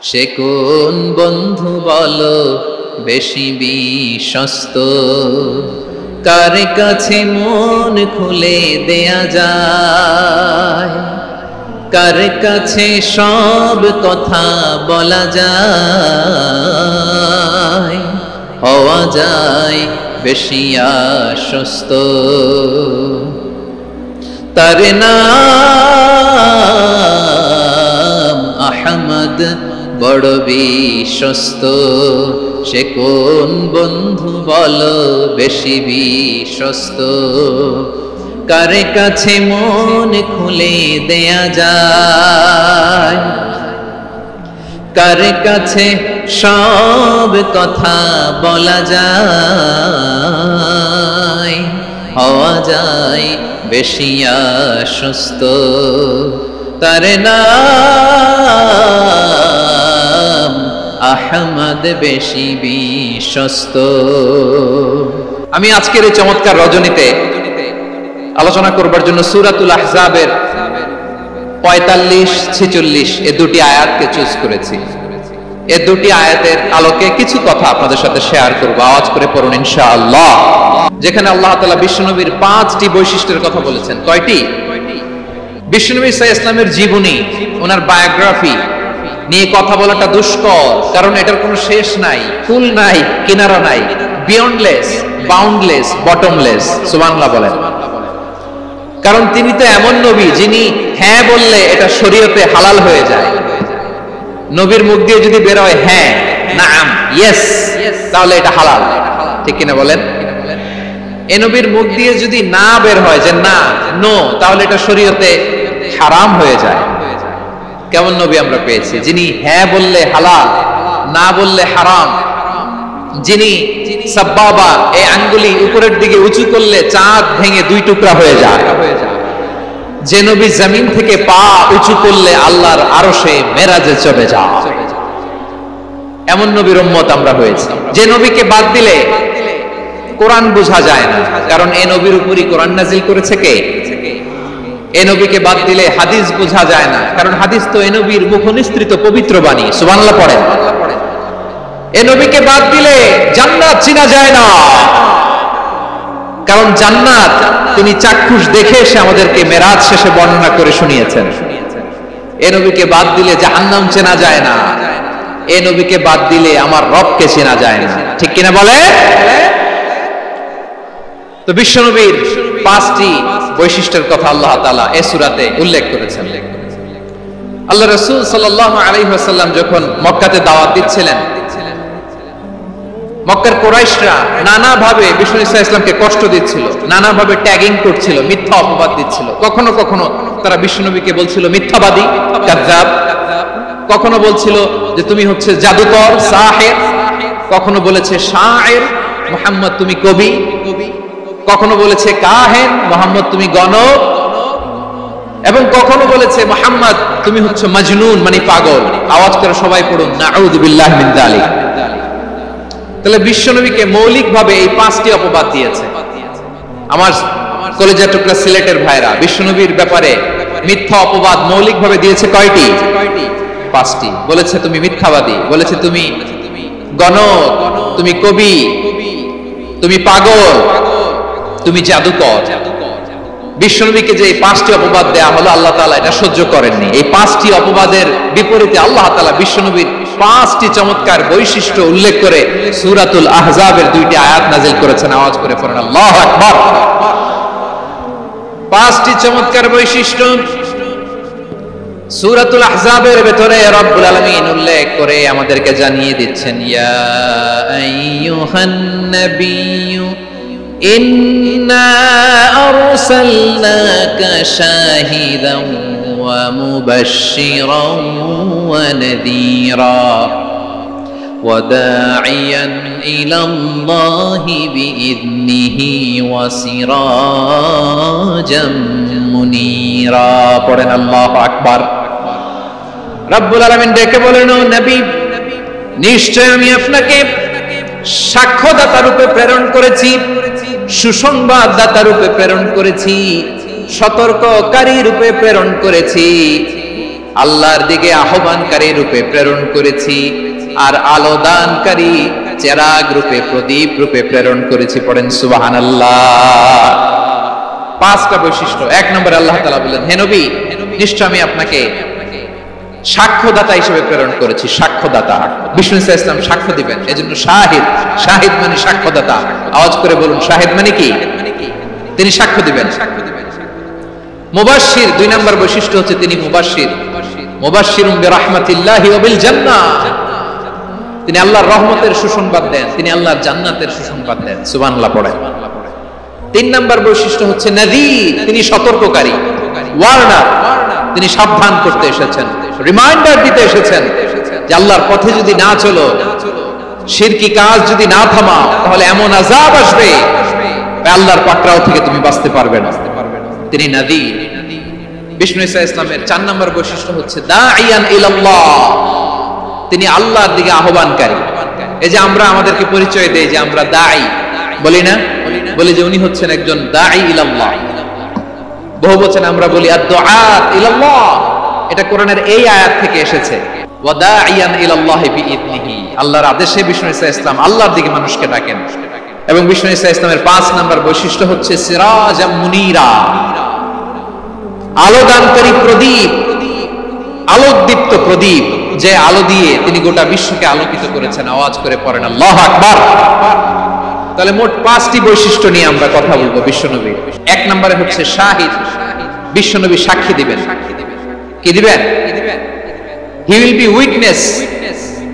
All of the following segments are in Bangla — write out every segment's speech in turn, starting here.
সে কোন বন্ধু বলো বেশি বিশ্বস্ত, কার কাছে মন খুলে দেয়া যায়, কার কাছে সব কথা বলা যায়, হওয়া যায় বেশি আশ্বস্ত। তার নাম আহমদ, বড় বিশ্বস্ত। সে কোন বন্ধু বলো বেশি বিশ্বস্ত, কার কাছে মন খুলে দেয়া যায়, কার কাছে সব কথা বলা যায়, হওয়া যায় বেশি আশ্বস্ত। তার নাম আহমদ, বেশি বিশ্বস্ত। আমি আজকের এই চমৎকার রজনীতে আলোচনা করবার জন্য সূরাতুল আহজাবের 45-46 এ দুটি আয়াতকে চুজ করেছি। এই দুটি আয়াতের আলোকে কিছু কথা আপনাদের সাথে শেয়ার করব। আওয়াজ করে পড়ুন ইনশাআল্লাহ। যেখানে আল্লাহ তাআলা বিশ্বনবীর 5টি বৈশিষ্ট্যের কথা বলেছেন। কয়টি? বিশ্বনবী সাল্লাল্লাহু আলাইহি ওয়াসাল্লামের জীবনী, ওনার বায়োগ্রাফি নিয়ে কথা বলাটা দুষ্কর, কারণ এটার কোনো শেষ নাই, কুল নাই, কিনারা নাই, বিয়ন্ডলেস, বাউন্ডলেস, বটমলেস। সুবহানাল্লাহ বলেন। কারণ তিনি তো এমন নবী যিনি হ্যাঁ বললে এটা শরীয়তে হালাল হয়ে যায়। নবীর মুখ দিয়ে যদি বের হয় হ্যাঁ, নাম, ইয়েস, তাহলে এটা হালাল। ঠিক কিনা বলেন? এই নবীর মুখ দিয়ে যদি না বের হয় যে না, নো, তাহলে এটা শরীয়তে হারাম হয়ে যায়। কেমন নবী আমরা পেয়েছি যিনি হ্যাঁ বললে হালাল, না বললে হারাম, যিনি সাব্বাবা, এই আঙ্গুলি উপরের দিকে উঁচু করলে চাঁদ ভেঙে 2 টুকরা হয়ে যায়, যে নবী জমিন থেকে পা উঁচু করলে আল্লাহর আরশে মেরাজে চলে যায়, এমন নবীর উম্মত আমরা হয়েছি। যে নবীকে বাদ দিলে কোরআন বোঝা যায় না, কারণ এই নবীর উপরই কোরআন নাজিল করেছে কে? এই নবীকে বাদ দিলে হাদিস বোঝা যায় না, কারণ হাদিস তো এই নবীর মুখনিসৃত পবিত্র বাণী। সুবহানাল্লাহ পড়েন। এই নবীকে বাদ দিলে জান্নাত চিনা যায় না, কারণ জান্নাত তিনি চাক্ষুষ দেখে এসে আমাদেরকে মেরাজ শেষে বর্ণনা করে শুনিয়েছেন। এই নবীকে বাদ দিলে জাহান্নাম চেনা যায় না, এই নবীকে বাদ দিলে আমার রবকে চেনা যায় না। ঠিক কিনা বলে? তো বিশ্বনবীর 5টি বৈশিষ্ট্যের কথা আল্লাহ তাআলা এই সূরাতে উল্লেখ করেছেন। আল্লাহ রাসূল সাল্লাল্লাহু আলাইহি ওয়াসাল্লাম যখন মক্কাতে দাওয়াত দিচ্ছিলেন, মক্কার কুরাইশরা নানাভাবে বিষ্ণু ঈসা ইসলামকে কষ্ট দিচ্ছিল, নানাভাবে ট্যাগিং করছিল, মিথ্যা অপবাদ দিচ্ছিল। কখনো কখনো তারা বিশ্বনবীকে বলছিল মিথ্যাবাদী, কাযযাব। কখনো বলছিল যে তুমি হচ্ছে জাদুকর, সাহির। কখনো বলেছে শায়ের, মুহাম্মদ তুমি কবি। কখনো বলেছে কাহেন, মুহাম্মদ তুমি গণক। এবং কখনো বলেছে মুহাম্মদ তুমি হচ্ছে মাজনুন, মানে পাগল। আওয়াজ করে সবাই পড়ুন নাউযু বিল্লাহি মিন যালিক। তাহলে বিশ্বনবীকে মৌলিকভাবে এই 5টি অপবাদ দিয়েছে। আমার কলেজের টুকরা সিলেটের ভাইরা, বিশ্বনবীর ব্যাপারে মিথ্যা অপবাদ মৌলিকভাবে দিয়েছে কয়টি? 5টি। বলেছে তুমি মিথ্যাবাদী, বলেছে তুমি গণক, তুমি কবি, তুমি পাগল, তুমি জাদুকর। বিশ্বনবীকে যে এই 5টি অপবাদ দেয়া হলো, আল্লাহ তাআলা এটা সহ্য করেননি। এই 5টি অপবাদের বিপরীতে আল্লাহ তাআলা বিশ্বনবীর 5টি চমৎকার বৈশিষ্ট্য উল্লেখ করে সূরাতুল আহজাবের 2টি আয়াত নাযিল করেছেন। আওয়াজ করে পড়েন আল্লাহু আকবার। 5টি চমৎকার বৈশিষ্ট্য সূরাতুল আহজাবের ভেতরে রব্বুল আলামিন উল্লেখ করে আমাদেরকে জানিয়ে দিচ্ছেন, ইয়া আইয়ুহান নাবিয়্যু ইন্না আরসালনাকা শাহিদান ওয়া মুবাশশিরান ওয়া নাযীরা ওয়া দাঈয়ান ইলাল্লাহি বিইذনিহি ওয়া সিরাজাম মুনীরা। পড়েন আল্লাহু আকবার। রব্বুল আলামিন ডেকে বলেন, ও নবী, নিশ্চয় আমি আপনাকে সাক্ষ্যদাতা রূপে প্রেরণ করেছি, সুসংবাদদাতা রূপে প্রেরণ করেছি, সতর্ককারী রূপে প্রেরণ করেছি। আল্লাহর দিকে আহ্বানকারী রূপে প্রেরণ করেছি, আর আলোদানকারী চেরাগ রূপে, প্রদীপ রূপে প্রেরণ করেছি। পড়েন সুবহানাল্লাহ। পাঁচটা বৈশিষ্ট্য। এক নম্বরে আল্লাহ তাআলা বললেন, হে নবী, নিশ্চয় আমি আপনাকে সাক্ষ্যদাতা হিসেবে প্রেরণ করেছি। সাক্ষ্যদাতা, বিষ্ণু ইসা ইসলাম সাক্ষ্য দিবেন, এজন্য শাহিদ। শাহিদ মানে সাক্ষ্যদাতা। আওয়াজ করে বলুন, শাহিদ মানে কি? তিনি সাক্ষ্য দিবেন। মুবাশশির, দুই নম্বর বৈশিষ্ট্য হচ্ছে তিনি মুবাশশির। মুবাশশিরুম বিরাহমাতিল্লাহি ওয়া বিল জান্নাহ, তিনি আল্লাহর রহমতের সুসংবাদ দেন, তিনি আল্লাহর জান্নাতের সুসংবাদ দেন। সুবহানাল্লাহ পড়েন। তিন নম্বর বৈশিষ্ট্য হচ্ছে নাযীর, তিনি সতর্ককারী। ওয়ার্নার, তিনি সাবধান করতে এসেছেন, রিমাইন্ডার দিতে এসেছেন যে আল্লাহর পথে যদি না চলো, শিরকি কাজ যদি না থামাও, তাহলে এমন আযাব আসবে আল্লাহর পাকড়াও থেকে তুমি বাঁচতে পারবে না। তিনি নাযীর। বিষ্ণু ইসা ইসলামের চার নম্বর বৈশিষ্ট্য হচ্ছে দাঈয়ান ইলাল্লাহ, তিনি আল্লাহর দিকে আহ্বানকারী। এই যে আমরা আমাদেরকে পরিচয় দেই যে আমরা দাঈ, বলি না? বলি যে উনি হচ্ছেন একজন দাঈ ইলাল্লাহ। বহু বচনে আমরা বলি আদ-দুআত ইলাল্লাহ। এটা কোরআনের এই আয়াত থেকে এসেছে, ওয়া দাঈয়ান ইলাল্লাহি বিইذনিহি, আল্লাহর আদেশে বিষ্ণু ইসা ইসলাম আল্লাহর দিকে মানুষকে ডাকেন। এবং বিষ্ণু ইসা ইসলামের পাঁচ নম্বর বৈশিষ্ট্য হচ্ছে সিরাজাম মুনীরা, আলোদানকারী প্রদীপ, আলোকদীপ্ত প্রদীপ, যে আলো দিয়ে তিনি গোটা বিশ্বকে আলোকিত করেছেন। আওয়াজ করে পড়েন আল্লাহু আকবার। তাহলে মোট পাঁচটি বৈশিষ্ট্য নিয়ে আমরা কথা বলবো বিশ্বনবী। এক নম্বরে হচ্ছে শাহিদ, বিশ্বনবী সাক্ষী দিবেন। কি দিবেন? He will be witness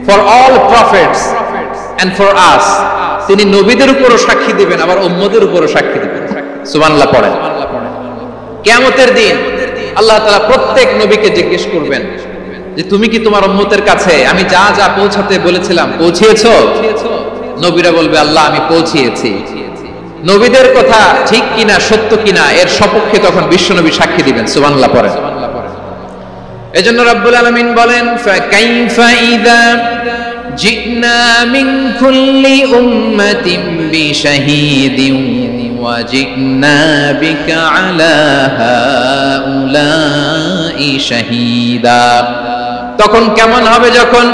for all prophets and for us, তিনি নবীদের উপরও সাক্ষী দিবেন, আবার উম্মতের উপরও সাক্ষী দিবেন। সুবহানাল্লাহ পড়েন। কিয়ামতের দিন আল্লাহ তাআলা প্রত্যেক নবীকে জিজ্ঞেস করবেন যে তুমি কি তোমার উম্মতের কাছে আমি যা যা পৌঁছাতে বলেছিলাম পৌঁছিয়েছো? নবীরা বলবে আল্লাহ আমি পৌঁছিয়েছি। নবীদের কথা ঠিক কিনা, সত্য কিনা, এর সপক্ষে তখন বিশ্বনবী সাক্ষী দিবেন। সুবহানাল্লাহ পড়েন। এজন্য রব্বুল আলামিন বলেন, ফাকাইফা ইযা জিনা মিন কুল্লি উম্মাতিন বিশাহীদিন ওয়া জিনা বিকা আলা হাউলাই শাহীদা। তখন কেমন হবে যখন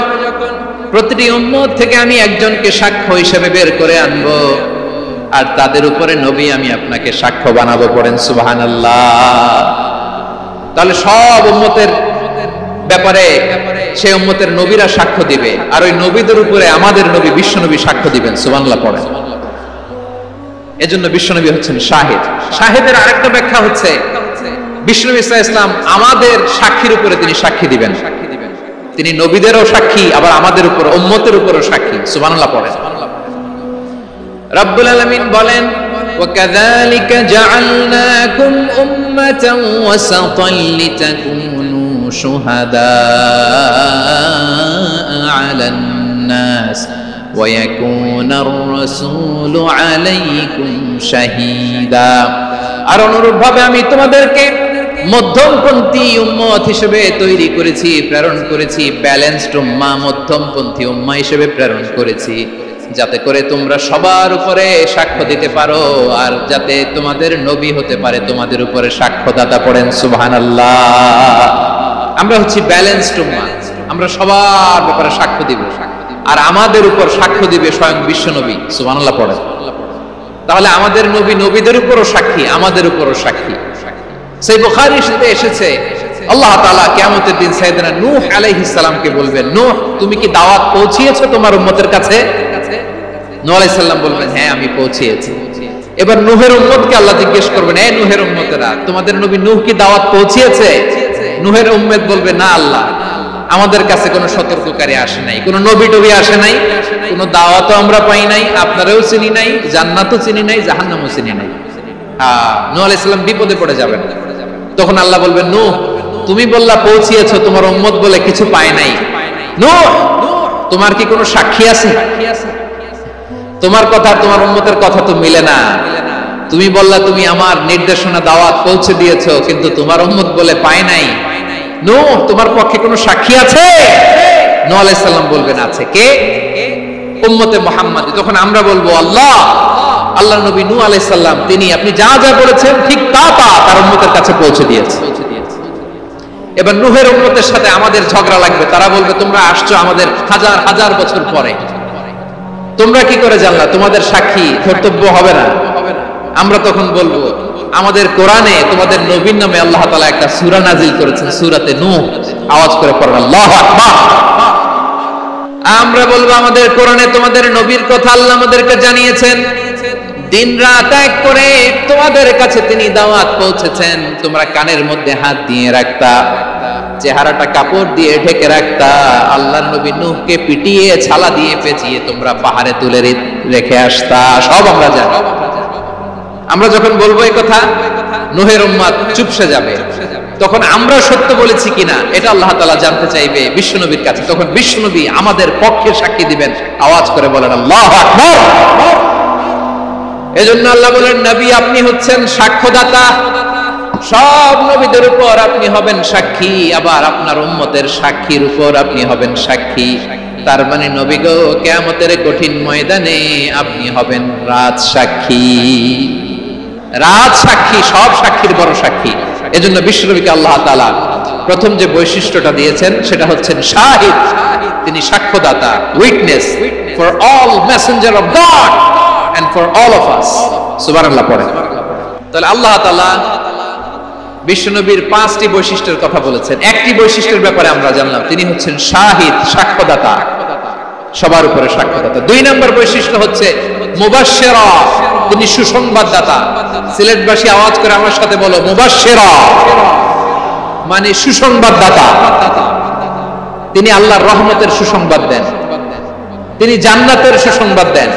প্রতিটি উম্মত থেকে আমি একজনকে সাক্ষ্য হিসেবে বের করে আনবো, আর তাদের উপরে নবী আমি আপনাকে সাক্ষ্য বানাবো। পড়েন সুবহানাল্লাহ। তাহলে সব উম্মতের ব্যাপারে সেই উম্মতের নবীরা সাক্ষ্য দিবে, আর ওই নবীদের উপরে আমাদের নবী বিশ্বনবী সাক্ষ্য দিবেন। সুবহানাল্লাহ পড়েন। এজন্য বিশ্বনবী হচ্ছেন শাহিদ। শাহিদের আরেকটা ব্যাখ্যা হচ্ছে বিশ্বনবী সাল্লাল্লাহু আলাইহি ওয়াসাল্লাম আমাদের সাক্ষীর উপরে তিনি সাক্ষী দিবেন। তিনি নবীদেরও সাক্ষী, আবার আমাদের উপর, উম্মতের উপরও সাক্ষী। সুবহানাল্লাহ পড়েন। রব্বুল আলামিন বলেন, وَكَذَلِكَ جَعَلْنَاكُمْ أُمَّةً وَسَطًا لِتَكُونُوا شُهَدَاءَ عَلَى النَّاسِ وَيَكُونَ الرَّسُولُ عَلَيْكُمْ شَهِيدًا। আর অনুরূপভাবে আমি তোমাদেরকে মধ্যমপন্থী উম্মত হিসেবে তৈরি করেছি, প্রেরণ করেছি। ব্যালেন্সড উম্মাহ, মধ্যমপন্থী উম্মাহ হিসেবে প্রেরণ করেছি, যাতে করে তোমরা সবার উপরে সাক্ষ্য দিতে পারো, আর যাতে তোমাদের নবী হতে পারে তোমাদের উপরে সাক্ষ্যদাতা। পড়েন সুবহানাল্লাহ। আমরা হচ্ছি ব্যালেন্সড উম্মাহ, আমরা সবার ব্যাপারে সাক্ষ্য দিব, আর আমাদের উপর সাক্ষ্য দিবে স্বয়ং বিশ্বনবী। সুবহানাল্লাহ পড়েন। তাহলে আমাদের নবী নবীদের উপরও সাক্ষী, আমাদের উপরও সাক্ষী। সেই বুখারীর সাথে এসেছে আল্লাহ তাআলা কিয়ামতের দিন সাইয়েদনা নূহ আলাইহিস সালামকে বলবেন, নূহ তুমি কি দাওয়াত পৌঁছিয়েছো তোমার উম্মতের কাছে? নূহ আলাইহিস সালাম বলবেন, হ্যাঁ আমি পৌঁছিয়েছি। এবার নূহের উম্মতকে আল্লাহ জিজ্ঞেস করবেন, এই নূহের উম্মতেরা তোমাদের নবী নূহ কি দাওয়াত পৌঁছিয়েছে? নূহের উম্মত বলবে, না আল্লাহ, আমাদের কাছে কোনো সতর্ককারী আসে নাই, কোনো নবী টবি আসে নাই, কোনো দাওয়াতও আমরা পাই নাই, আপনারাও চিনি নাই, জান্নাতও চিনি নাই, জাহান্নামও চিনি নাই। নূহ আলাইহিস সালাম বিপদে পড়ে যাবেন। তখন আল্লাহ বলবেন, নূহ তুমি বললা পৌঁছিয়েছো, তোমার উম্মত বলে কিছু পায় নাই। নূহ তোমার কি কোনো সাক্ষী আছে? তোমার কথা তোমার উম্মতের কথা তো মিলে না। তুমি বললা তুমি আমার নির্দেশনা দাওয়াত পৌঁছে দিয়েছো, কিন্তু তোমার উম্মত বলে পায় নাই। নূহ তোমার পক্ষে কোনো সাক্ষী আছে? নূহ আলাইহিস সালাম বলবেন, আছে। কে? উম্মতে মুহাম্মাদী। তখন আমরা বলবো, আল্লাহ নবী নূহ আলাইহিস সালাম তিনি আপনি যা যা বলেছেন ঠিক তা তার উম্মতের কাছে পৌঁছে দিয়েছে। এবার নূহের উম্মতের সাথে আমাদের ঝগড়া লাগবে, তারা বলবে তোমরা আসছো আমাদের হাজার হাজার বছর পরে, তোমরা কি করে জানলা? তোমাদের সাক্ষী কর্তব্য হবে না? আমরা তখন বলবো আমাদের কোরআনে তোমাদের নবীর নামে আল্লাহ তাআলা একটা সূরা নাজিল করেছেন, সূরাতে নূহ। আওয়াজ করে পড়ুন আল্লাহু আকবার। আমরা বলবো আমাদের কোরআনে তোমাদের নবীর কথা আল্লাহ আমাদেরকে জানিয়েছেন, দিন রাত এক করে তোমাদের কাছে তিনি দাওয়াত পৌঁছেছেন, তোমরা কানের মধ্যে হাত দিয়ে রাখতা, চেহারাটা কাপড় দিয়ে ঢেকে রাখতা, আল্লাহর নবী নূহকে পিটিয়ে ছালা দিয়ে পেঁচিয়ে তোমরা পাহাড়ে তুলে রেখে আসতা, সব আমরা জানি। আমরা যখন বলবো এই কথা, নূহের উম্মত চুপসে যাবে। তখন আমরা সত্য বলেছি কিনা এটা আল্লাহ তাআলা জানতে চাইবে বিশ্বনবীর কাছে। তখন বিশ্বনবী আমাদের পক্ষে সাক্ষী দিবেন। আওয়াজ করে বলেন আল্লাহু আকবার। এজন্য আল্লাহ বলেন, নবী আপনি হচ্ছেন সাক্ষ্যদাতা, সব নবীদের উপর আপনি হবেন সাক্ষী, আবার আপনার উম্মতের সাক্ষীর উপর আপনি হবেন সাক্ষী। তার মানে নবী গো, কিয়ামতের কঠিন ময়দানে আপনি হবেন রাজ সাক্ষী। রাজ সাক্ষী, সব সাক্ষীর বড় সাক্ষী। এজন্য বিশ্বনবীকে আল্লাহ তাআলা প্রথম যে বৈশিষ্ট্যটা দিয়েছেন সেটা হচ্ছেন শাহিদ। তিনি সাক্ষ্যদাতা, witness for all messenger of God and for all of us। সুবহানাল্লাহ পড়েন। তাহলে আল্লাহ তাআলা বিশ্বনবীর 5টি বৈশিষ্ট্যের কথা বলেছেন। একটি বৈশিষ্ট্যের ব্যাপারে আমরা জানলাম, তিনি হচ্ছেন শাহিদ, সাক্ষ্যদাতা, সবার উপরে সাক্ষ্যদাতা। 2 নম্বর বৈশিষ্ট্য হচ্ছে মুবাশশিরা, তিনি সুসংবাদদাতা। সিলেটবাসী আওয়াজ করে আমার সাথে বলো, মুবাশশিরা মানে সুসংবাদদাতা। তিনি আল্লাহর রহমতের সুসংবাদ দেন, তিনি জান্নাতের সুসংবাদ দেন।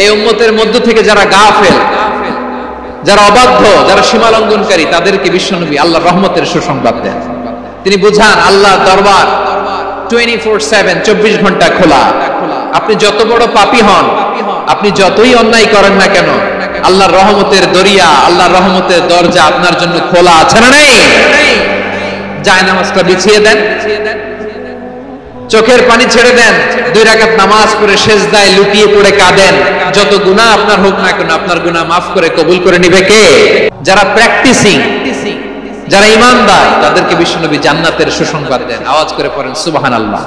এই উম্মতের মধ্য থেকে যারা গাফেল, যারা অবাধ্য, যারা সীমা লঙ্ঘনকারী, তাদেরকে বিশ্বনবী আল্লাহর রহমতের সুসংবাদ দেন। তিনি বুঝান আল্লাহর দরবার 24/7, 24 ঘন্টা খোলা। আপনি যত বড় পাপী হন, আপনি যতই অন্যায় করেন না কেন, আল্লাহর রহমতের দরিয়া, আল্লাহর রহমতের দরজা আপনার জন্য খোলা আছে না নেই? জায়নামাজটা বিছিয়ে দেন, চোখের পানি ছেড়ে দেন, 2 রাকাত নামাজ পড়ে সেজদায় লুটিয়ে পড়ে কাঁদেন। যত গুনাহ আপনার হোক না কেন, আপনার গুনাহ মাফ করে কবুল করে নিবে কে? যারা প্র্যাকটিসিং, যারা ঈমানদার, তাদেরকে বিশ্বনবী জান্নাতের সুসংবাদ দেন। আওয়াজ করে পড়েন সুবহানাল্লাহ।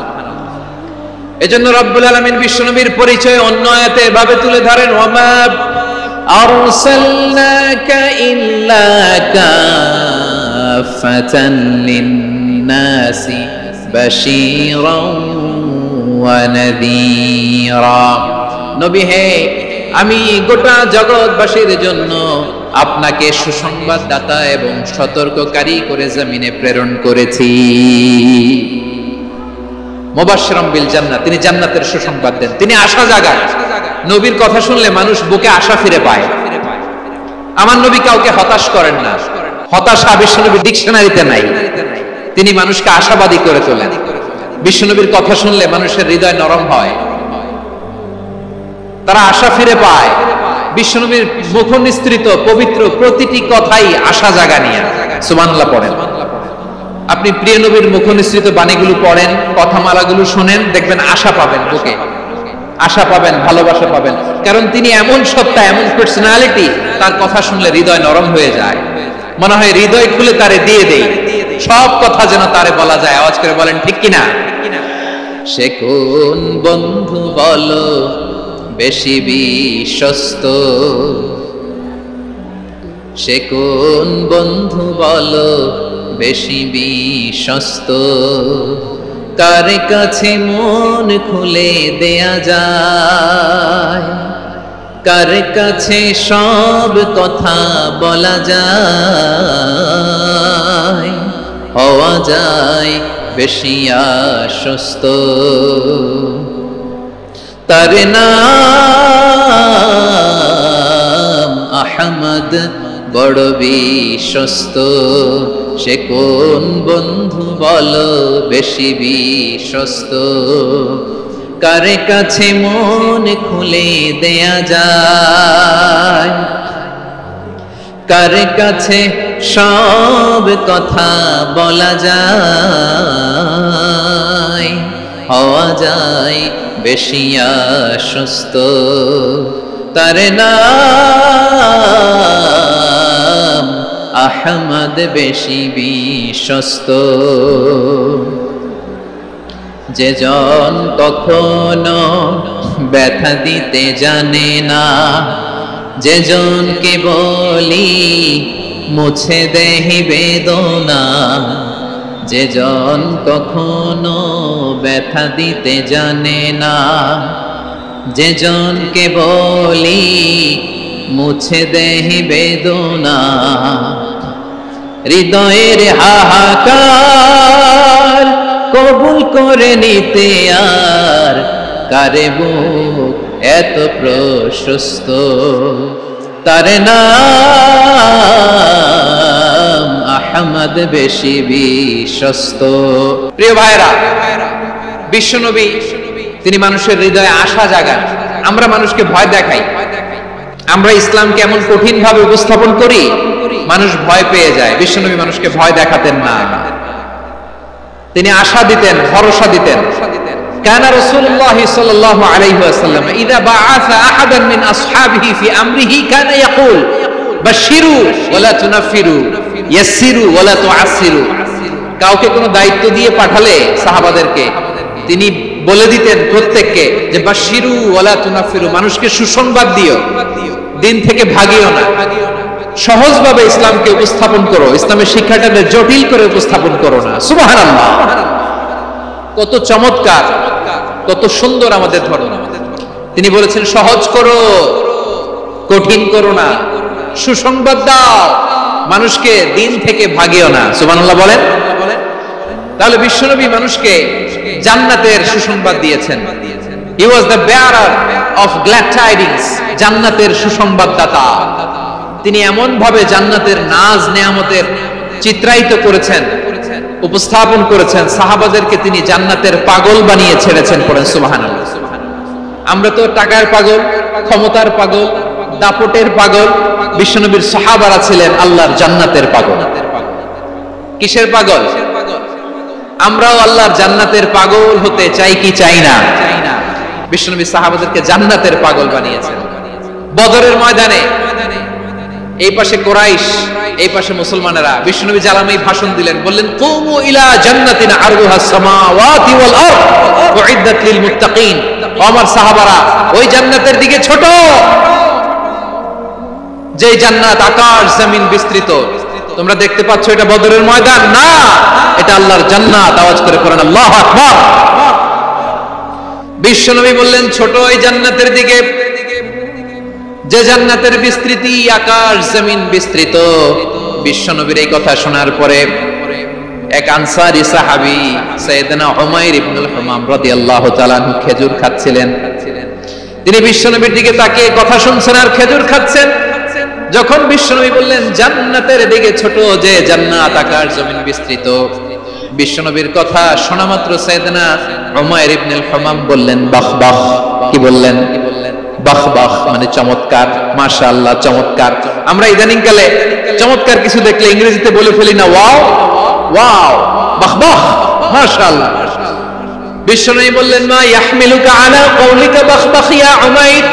এজন্য রব্বুল আলামিন বিশ্বনবীর পরিচয় অন্য আয়াতে এভাবে তুলে ধরেন, ওয়ামা আরসালনাকা ইল্লা কাফাতান লিন-নাসি বাশীরাও ওয়া নাযীরা। নবী হে, আমি গোটা জগৎবাসীর জন্য আপনাকে সুসংবাদদাতা এবং সতর্ককারী করে জমিনে প্রেরণ করেছি। মুবাশশিরাম বিল জান্নাত, তিনি জান্নাতের সুসংবাদ দেন, তিনি আশা জাগান। নবীর কথা শুনলে মানুষ বুকে আশা ফিরে পায়। আমার নবী কাউকে হতাশ করেন না। হতাশা বিশ্বনবীর ডিকশনারিতে নাই। তিনি মানুষকে আশাবাদী করে তোলেন। বিশ্বনবীর কথা শুনলে মানুষের হৃদয় নরম হয়, তারা আশা ফিরে পায়। বিশ্বনবীর মুখ নিঃসৃত পবিত্র প্রতিটি কথাই আশা জাগানিয়া। সুবহানাল্লাহ পড়েন। আপনি প্রিয় নবীর মুখ নিঃসৃত বাণীগুলো পড়েন, কথামালাগুলো শুনেন, দেখবেন আশা পাবেন, বুকে আশা পাবেন, ভালোবাসা পাবেন। কারণ তিনি এমন সত্তা, এমন পার্সোনালিটি, তার কথা শুনলে হৃদয় নরম হয়ে যায়। মনে হয় হৃদয় খুলে তারে দিয়ে দেই, সব কথা যেন তারে বলা যায়। আওয়াজ করে বলেন ঠিক কিনা? সে কোন বন্ধু বলো বেশি বিশ্বস্ত, সে কোন বন্ধু বলো বেশি বিশ্বস্ত, কার কাছে মন খুলে দেয়া যায়, কার কাছে সব কথা বলা যায়, হওয়া যায় বেশি আশ্বস্ত। তার নাম আহমদ, বড় বিশ্বস্ত। সে কোন বন্ধু বলো বেশি বিশ্বস্ত, কার কাছে মন খুলে দেয়া যায়, কার কাছে সব কথা বলা যায়, হওয়া যায় বেশি আশ্বস্ত। তার নাম আহমদ বেশি বিশ্বস্ত। যে জন কখনো ব্যথা দিতে জানে না, যে জনকে বলি মুছে দেহি বেদনা, যে জন কখনো ব্যথা দিতে জানে না, যে জনকে বলি মুছে দেহি বেদনা, হৃদয়ের হাহাকার কবুল করে নিতে আর কারে বুক এত প্রশস্ত, তার নাম আহমদ বেশি বিশ্বস্ত। প্রিয় ভাইরা, বিশ্বনবী তিনি মানুষের হৃদয়ে আশা জাগান। আমরা মানুষকে ভয় দেখাই, আমরা ইসলামকে এমন কঠিন ভাবে উপস্থাপন করি, মানুষ ভয় পেয়ে যায়। বিশ্বনবী মানুষকে ভয় দেখাতেন না, তিনি আশা দিতেন, ভরসা দিতেন। কানা রাসূলুল্লাহ সাল্লাল্লাহু আলাইহি ওয়াসাল্লাম ইযা বাআসা আহাদান মিন আসহাবিহি ফি আমরিহি কানা ইয়াকুল বাশশিরু ওয়ালা তুনাফিরু ইয়াসসিরু ওয়ালা তুআসসিরু। কাউকে কোনো দায়িত্ব দিয়ে পাঠালে সাহাবাদেরকে তিনি বলে দিতেন প্রত্যেককে যে বাশশিরু ওয়ালা তুনাফিরু, মানুষকে সুসংবাদ দিও, দিন থেকে ভাগিও না, সহজভাবে ইসলামকে উপস্থাপন করো, ইসলামের শিক্ষাটাকে জটিল করে উপস্থাপন করো না। সুবহানাল্লাহ, কত চমৎকার, কত সুন্দর আমাদের ধর্ম। তিনি বলেছেন সহজ করো, কঠিন করো না, সুসংবাদ দাও, মানুষকে দিন থেকে ভাগিও না। সুবহানাল্লাহ বলেন। তাহলে বিশ্বনবী মানুষকে জান্নাতের সুসংবাদ দিয়েছেন। He was the bearer of glad tidings, জান্নাতের সুসংবাদদাতা। তিনি এমন ভাবে জান্নাতের নাজ নেয়ামতের চিত্রায়িত করেছেন, উপস্থাপন করেছেন, সাহাবাদেরকে তিনি জান্নাতের পাগল বানিয়ে ছেড়েছেন। পড়েন সুবহানাল্লাহ। আমরা তো টাকার পাগল, ক্ষমতার পাগল, দাপটের পাগল। বিশ্বনবীর সাহাবারা ছিলেন আল্লাহর জান্নাতের পাগল। কিসের পাগল? আমরাও আল্লাহর জান্নাতের পাগল হতে চাই কি চাই না? বিশ্বনবী সাহাবাদেরকে জান্নাতের পাগল বানিয়েছেন। বদরের ময়দানে এই পাশে কোরাইশ, এই পাশে মুসলমানেরা। বিশ্বনবী জালামি ভাষণ দিলেন, বললেন কুমু ইলা জান্নাতিন আরদুহাস সামাওয়াতি ওয়াল আরদ উইদ্দাত লিল মুত্তাকিন। আমার সাহাবারা ওই জান্নাতের দিকে ছোট, যে জান্নাত আকাশ জমিন বিস্তৃত। তোমরা দেখতে পাচ্ছ এটা বদরের ময়দান না, এটা আল্লাহর জান্নাত। আওয়াজ করে পড়েন আল্লাহু আকবার। বিশ্বনবী বললেন ছোট ওই জান্নাতের দিকে, যে জান্নাতের বিস্তৃতি আকাশ জমিন বিস্তৃত। বিশ্বনবীর এই কথা শোনার পরে এক আনসারী সাহাবী সাইয়েদনা উমাইর ইবনুল হুমাম রাদিয়াল্লাহু তাআলা আনহু খেজুর খাচ্ছিলেন। তিনি বিশ্বনবীর দিকে তাকিয়ে কথা শুনছেন আর খেজুর খাচ্ছেন। যখন বিশ্বনবী বললেন জান্নাতের দিকে ছোট, যে জান্নাত আকাশ জমিন বিস্তৃত, বিশ্বনবীর কথা শোনা মাত্র সাইয়েদনা উমাইর ইবনুল হুমাম বললেন বাহ বাহ। কি বললেন? বাহ বাহ মানে চমৎকার, মাশাআল্লাহ চমৎকার। আমরা ইদানিং কালে চমৎকার কিছু দেখলে ইংরেজিতে বলে ফেলি না ওয়াও ওয়াও, বাহ বাহ, মাশাআল্লাহ। বিশ্বনবী বললেন মা ইয়াহমিলুকা আলা কওলিকা বাহ বাহ ইয়া উমাইর।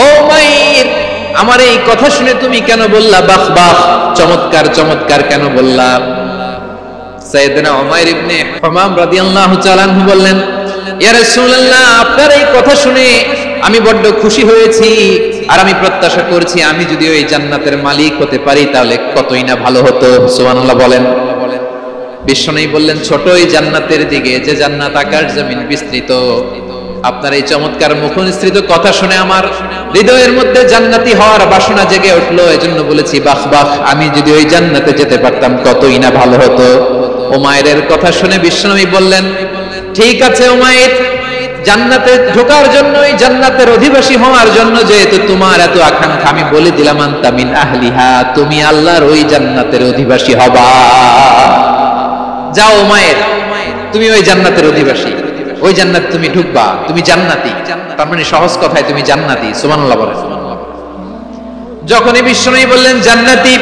ও উমাইর, আমার এই কথা শুনে তুমি কেন বললা বাহ বাহ, চমৎকার চমৎকার কেন বললা? সাইয়েদনা উমাইর ইবনে হুমাম রাদিয়াল্লাহু তাআলা আনহু বললেন ইয়া রাসূলুল্লাহ, আপনার এই কথা শুনে আমি বড্ড খুশি হয়েছি, আর আমি প্রত্যাশা করছি আমি যদি ওই জান্নাতের মালিক হতে পারি তাহলে কতই না ভালো হতো। সুবহানাল্লাহ বলেন। বিশ্বনবী বললেন ছোট ওই জান্নাতের দিকে, যে জান্নাত আকাশ জমিন বিস্তৃত। আপনার এই চমৎকার মুখনিসৃত কথা শুনে আমার হৃদয়ের মধ্যে জান্নাতি হওয়ার বাসনা জেগে উঠলো, এজন্য বলেছি বাহ বাহ, আমি যদি ওই জান্নাতে যেতে পারতাম কতই না ভালো হতো। উমাইরের কথা শুনে বিশ্বনবী বললেন ঠিক আছে উমাইর, জান্নাতে ঢোকার জন্য, এই জান্নাতের অধিবাসী হওয়ার জন্য যেহেতু তোমার এত আকাঙ্ক্ষা, আমি বলে দিলাম আনতা মিন আহলিহা, তুমি আল্লাহর ওই জান্নাতের অধিবাসী হবা। যাও উমাইর, তুমি ওই জান্নাতের অধিবাসী, ওই জান্নাত তুমি ঢুকবা, তুমি জান্নাতি। তার মানে সহজ কথায় তুমি জান্নাতি। সুবহানাল্লাহ বলেন। যখনই বিশ্বনবী বললেন জান্নাতি,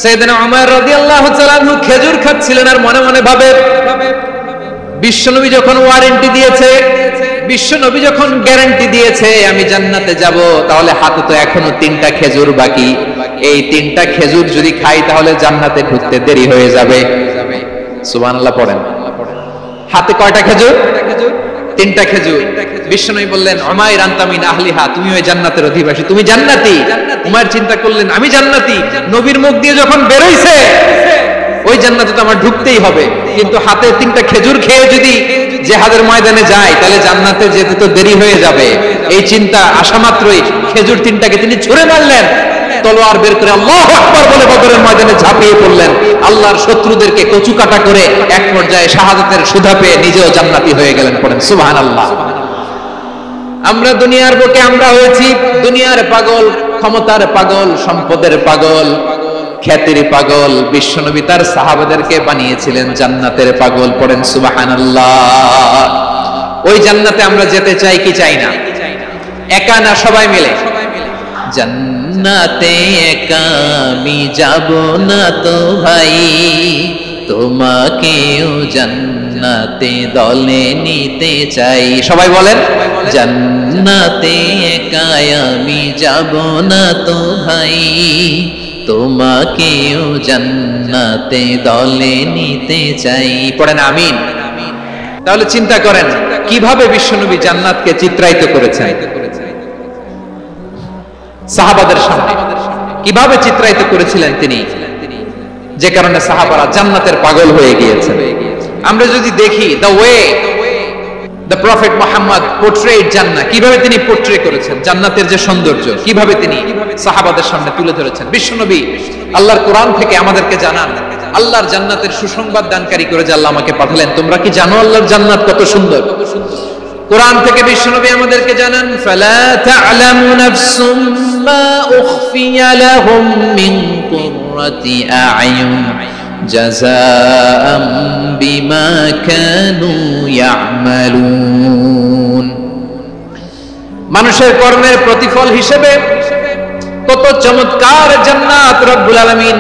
সাইয়েদনা উমর রাদিয়াল্লাহু তাআলা আনহু খেজুর খাচ্ছিলেন আর মনে মনে ভাবে বিশ্বনবী যখন ওয়ারেন্টি দিয়েছে, বিশ্বনবী যখন গ্যারান্টি দিয়েছে আমি জান্নাতে যাব, তাহলে হাতে তো এখনো 3টা খেজুর বাকি। এই তিনটা খেজুর যদি খাই তাহলে জান্নাতে ঢুকতে দেরি হয়ে যাবে। সুবহানাল্লাহ পড়েন। হাতে কয়টা খেজুর? তিনটা খেজুর। বিশ্বনবী বললেন উমাইর আনতা মিন আহলিহা, তুমি ওই জান্নাতের অধিবাসী, তুমি জান্নাতি। উমাইর চিন্তা করলেন আমি জান্নাতি, নবীর মুখ দিয়ে যখন বের হইছে ওই জান্নাতে তো আমার ঢুকতেই হবে, কিন্তু হাতে তিনটা খেজুর খেয়ে যদি জিহাদের ময়দানে যায় তাহলে জান্নাতে যেতে তো দেরি হয়ে যাবে। এই চিন্তা আসা মাত্রই খেজুর তিনটাকে তিনি ছুঁড়ে মারলেন, তলোয়ার বের করে আল্লাহু আকবার বলে বদরের ময়দানে ঝাঁপিয়ে পড়লেন। আল্লাহর শত্রুদেরকে কচু কাটা করে এক পর্যায়ে শাহাদাতের সুধা পেয়ে নিজেও জান্নাতি হয়ে গেলেন। পড়েন সুবহানাল্লাহ। আমরা দুনিয়ার বুকে আমরা হয়েছি দুনিয়ার পাগল, ক্ষমতার পাগল, সম্পদের পাগল, খ্যাতির পাগল। বিশ্বনবী তার সাহাবাদেরকে বানিয়েছিলেন জান্নাতের পাগল। পড়েন সুবহানাল্লাহ। ওই জান্নাতে আমরা যেতে চাই কি চাই না? একা না সবাই মিলে? জান্নাতে একা আমি যাব না তো ভাই, তোমাকেও জান্নাতে দলে নিতে চাই। সবাই বলেন জান্নাতে একা আমি যাব না তো ভাই, তোমাকেও জান্নাতে দলে নিতে চাই। পড়েন আমিন। তাহলে চিন্তা করেন কিভাবে বিশ্বনবী জান্নাতকে চিত্রায়িত করেছেন সাহাবাদের সামনে, কিভাবে চিত্রায়িত করেছিলেন তিনি, যে কারণে সাহাবারা জান্নাতের পাগল হয়ে গিয়েছেন। আমরা যদি দেখি the way the prophet Muhammad portrait জান্নাত, কিভাবে তিনি পোর্ট্রে করেছেন জান্নাতের যে সৌন্দর্য, কিভাবে তিনি সাহাবাদের সামনে তুলে ধরেছেন। বিশ্বনবী আল্লাহর কোরআন থেকে আমাদেরকে জানান আল্লাহর জান্নাতের সুসংবাদ দানকারী করে যে আল্লাহ আমাকে পাঠালেন। তোমরা কি জানো আল্লাহর জান্নাত কত সুন্দর? কোরআন থেকে বিশ্বনবী আমাদেরকে জানান ফালা তা'লামু নাফসুম মা উখফিয়া লাহুম মিন কুররাতি আ'য়ুন জাযাআম বিমা কানু ইয়া'মালুন। মানুষের কর্মের প্রতিফল হিসেবে কত চমৎকার জান্নাত রব্বুল আলামিন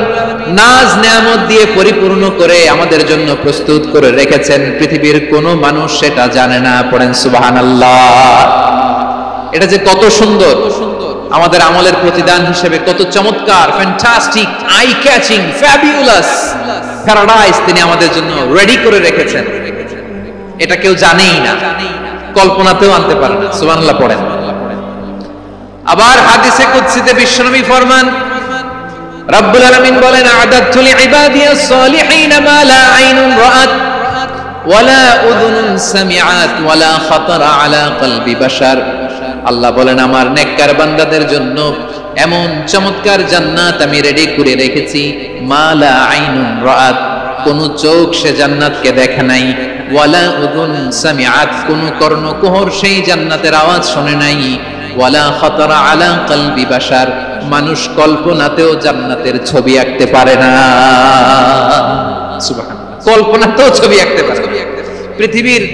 নাজ নেয়ামত দিয়ে পরিপূর্ণ করে আমাদের জন্য প্রস্তুত করে রেখেছেন। পৃথিবীর কোন মানুষ সেটা জানে না। পড়েন সুবহানাল্লাহ। এটা যে কত সুন্দর, আমাদের আমলের প্রতিদান হিসেবে কত চমৎকার, fantastic, eye catching, fabulous paradise তিনি আমাদের জন্য রেডি করে রেখেছেন। এটা কেউ জানেই না, কল্পনাতেও আনতে পারে না। সুবহানাল্লাহ পড়েন। আবার হাদিসে কুদসিতে বিশ্বনবী ফরমান রব্বুল আলামিন বলেন আ'দাতু লিইবাদিয়াস সালিহিন মা লা আইনুন রাআত ওয়ালা উযুনুন সামিআত ওয়ালা খাতারা আলা কলবি বাশার। আল্লাহ বলেন আমার নেককার বান্দাদের জন্য এমন চমৎকার জান্নাত আমি রেডি করে রেখেছি, মা লা আইনুন রাআত, কোন চোখ সে জান্নাতকে দেখে নাই, ওয়ালা উযুন সামিআত, কোন কর্ণকুহর সেই জান্নাতের আওয়াজ শুনে নাই, ওয়ালা খাতারা আলা কলবি বাশার, মানুষ কল্পনাতেও জান্নাতের ছবি আঁকতে পারে না। সুবহানাল্লাহ। কল্পনাতেও ছবি আঁকতে পারে না। পৃথিবীর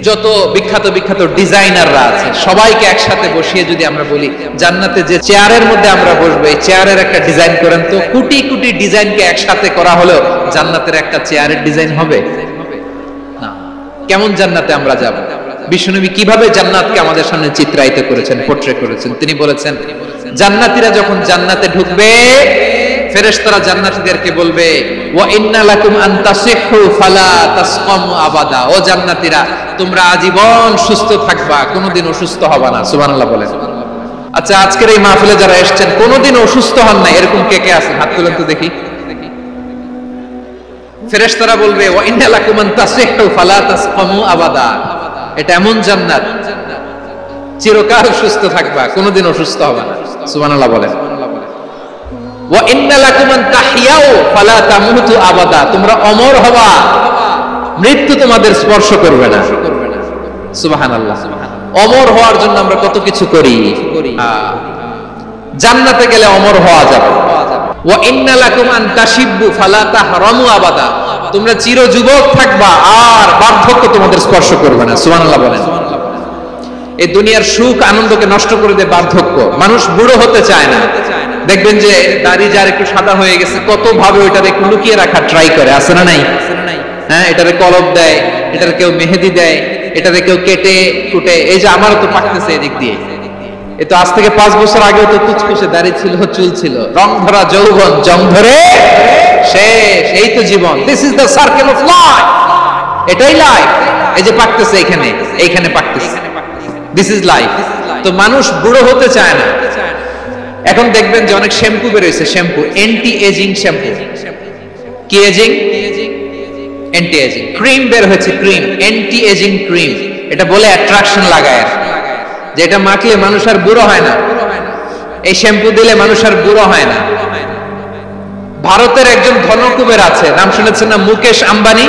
যত বিখ্যাত বিখ্যাত ডিজাইনাররা আছে সবাইকে একসাথে বসিয়ে যদি আমরা বলি জান্নাতে যে চেয়ারের মধ্যে আমরা বসবো এই চেয়ারের একটা ডিজাইন করেন, তো কোটি কোটি ডিজাইনকে একসাথে করা হলেও জান্নাতের একটা চেয়ারের ডিজাইন হবে না। কেমন জান্নাতে আমরা যাব? বিশ্বনবী কিভাবে জান্নাতকে আমাদের সামনে চিত্রায়িত করেছেন, পোর্ট্রে করেছেন। তিনি বলেছেন জান্নাতীরা যখন জান্নাতে ঢুকবে ফেরেশতারা জান্নাতীদেরকে বলবে ওয়া ইন্না লাকুম আন তাসিহু ফালা তাসকামু আবাদা, ও জান্নাতীরা তোমরা আজীবন সুস্থ থাকবা, কোনোদিন অসুস্থ হবা না। সুবহানাল্লাহ বলেন। আচ্ছা আজকের এই মাহফিলে যারা এসেছেন কোনোদিন অসুস্থ হন না এরকম কে কে আছেন? হাত তুলেন তো দেখি। ফেরেশতারা বলবে ওয়া ইন্না লাকুম আন তাসিহু ফালা তাসকামু আবাদা, এটা এমন জান্নাত চিরকাল সুস্থ থাকবা, কোনোদিন অসুস্থ হবে না। সুবহানাল্লাহ বলেন। ওয়া ইন্না লাকুম আন তাহইয়াউ ফালা তামুতু আবাদা, তোমরা অমর হবা, মৃত্যু তোমাদের স্পর্শ করবে না। সুবহানাল্লাহ। অমর হওয়ার জন্য আমরা কত কিছু করি, জান্নাতে গেলে অমর হওয়া যাবে। ওয়া ইন্না লাকুম আন তাশিব্বু ফালা তাহরামু আবাদা, তোমরা চির যুবক থাকবা আর বার্ধক্য তোমাদের স্পর্শ করবে না। সুবহানাল্লাহ বলেন। এই দুনিয়ার সুখ আনন্দকে নষ্ট করে দেয় বার্ধক্য। মানুষ বুড়ো হতে চায় না। দেখবেন যে দাড়ি যার একটু সাদা হয়ে গেছে কত ভাবে ওইটারে একটু লুকিয়ে রাখার ট্রাই করে, আছে না নাই? হ্যাঁ, এটারে কলব দেয়, এটারে কেউ মেহেদি দেয়, এটারে কেউ কেটে কুটে, এই যে আমারও তো পাকতেছে এদিক দিয়ে, এ তো আজ থেকে 5 বছর আগেও তো কুচকুচে দাড়ি ছিল, চুল ছিল, রং ধরা যৌবন, জং ধরে শেষ। এই তো জীবন। This is the circle of life. এটাই লাইফ। এই যে পাকতেছে এখানে, এইখানে পাকতেছে, দিস ইজ লাইফ। তো মানুষ বুড়ো হতে চায় না। এখন দেখবেন যে অনেক শ্যাম্পু বের হয়েছে, শ্যাম্পু অ্যান্টি এজিং শ্যাম্পু। কি এজিং? Anti ageing. ক্রিম বের হয়েছে, ক্রিম অ্যান্টি এজিং ক্রিম। এটা বলে অ্যাট্রাকশন লাগায়, যেটা মাখলে মানুষ আর বুড়ো হয় না। এই শ্যাম্পু দিলে মানুষ আর বুড়ো হয় না। ভারতের একজন ধনকুবের আছে, নাম শুনেছেন না? মুকেশ আম্বানি।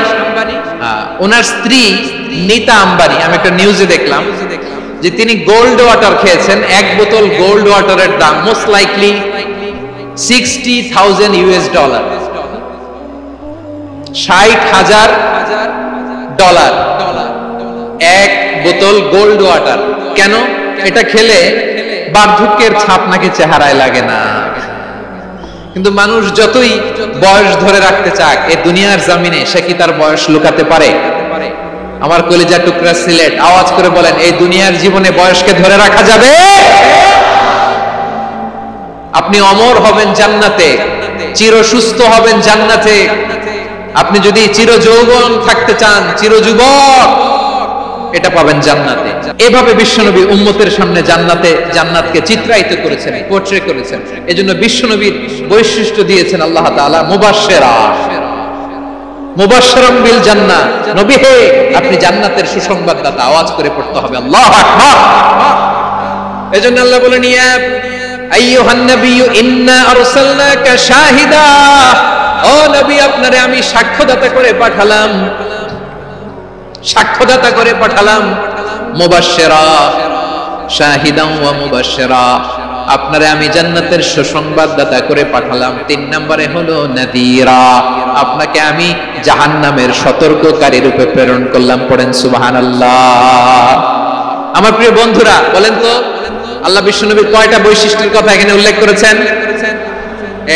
ওনার স্ত্রী নীতা আম্বানি, আমি একটা নিউজে দেখলাম যে তিনি গোল্ড ওয়াটার খেয়েছেন। এক বোতল গোল্ড ওয়াটারের দাম মোস্ট লাইকলি $60,000, $60,000 এক বোতল গোল্ড ওয়াটার। কেন? এটা খেলে বার্ধক্যের ছাপ নাকি চেহারায় লাগে না। কিন্তু মানুষ যতই বয়স ধরে রাখতে চাক এই দুনিয়ার জমিনে, সে কি তার বয়স লুকাতে পারে? আমার কলিজা টুকরা সিলেট, আওয়াজ করে বলেন, এই দুনিয়ার জীবনে বয়সকে ধরে রাখা যাবে? আপনি অমর হবেন জান্নাতে, চির সুস্থ হবেন জান্নাতে। আপনি যদি চির যৌবন থাকতে চান, চির যুবক, এটা পাবেন জান্নাতে। এভাবে বিশ্বনবী উম্মতের সামনে জান্নাতকে চিত্রায়িত করেছেন, পোর্ট্রে করেছেন। এজন্য বিশ্বনবীর বৈশিষ্ট্য দিয়েছেন আল্লাহ তাআলা মুবাশশিরাম বিল জান্নাহ। নবী হে, আপনি জান্নাতের সুসংবাদদাতা। আওয়াজ করে পড়তে হবে আল্লাহু আকবার। এজন্য আল্লাহ বলেন, ইয়া আইয়ুহান নাবিয়্যু ইন্না আরসালনাকা শাহিদা। ও নবী, আপনারে আমি সাক্ষ্যদাতা করে পাঠালাম, সাক্ষ্যদাতা করে পাঠালাম। মুবাশশিরা, শাহিদান ওয়া মুবাশশিরা, আপনারে আমি জান্নাতের সুসংবাদদাতা করে পাঠালাম। 3 নম্বরে হলো নাযীরা, আপনাকে আমি জাহান্নামের সতর্ককারী রূপে প্রেরণ করলাম। পড়েন সুবহানাল্লাহ। আমার প্রিয় বন্ধুরা, বলেন তো আল্লাহ বিশ্বনবীর কয়টা বৈশিষ্ট্যের কথা এখানে উল্লেখ করেছেন?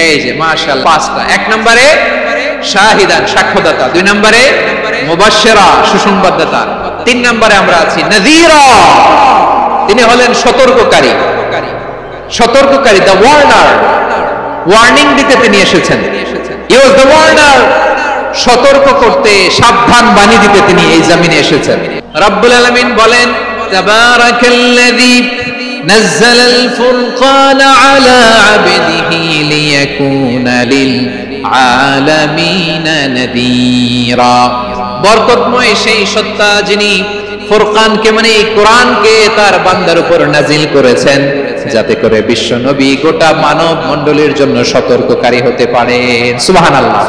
এই যে মাশাআল্লাহ 5টা। 1 নম্বরে শাহিদান, সাক্ষ্যদাতা। 2 নম্বরে মুবাশশিরা, সুসংবাদদাতা। 3 নম্বরে আমরা আছি নাযীরা, তিনি হলেন সতর্ককারী। সতর্ককারী, দ্য ওয়ার্নার, ওয়ার্নিং দিতে তিনি এসেছেন। হি ওয়াজ দ্য ওয়ার্নার, সতর্ক করতে, সাবধান বাণী দিতে তিনি এই জমিনে এসেছেন। রব্বুল আলামিন বলেন, তাবারাকাল্লাযী নাযালাল ফুরকান আলা আবদিহি লিয়াকুনা লিল আলামিনা নাযীরা। বরকতময় সেই সত্তা যিনি ফুরকানকে মানে কোরআনকে তার বান্দার উপর নাজিল করেছেন, যাতে করে বিশ্ব নবী গোটা মানব মণ্ডলীর জন্য সতর্ককারী হতে পারেন। সুবহানাল্লাহ।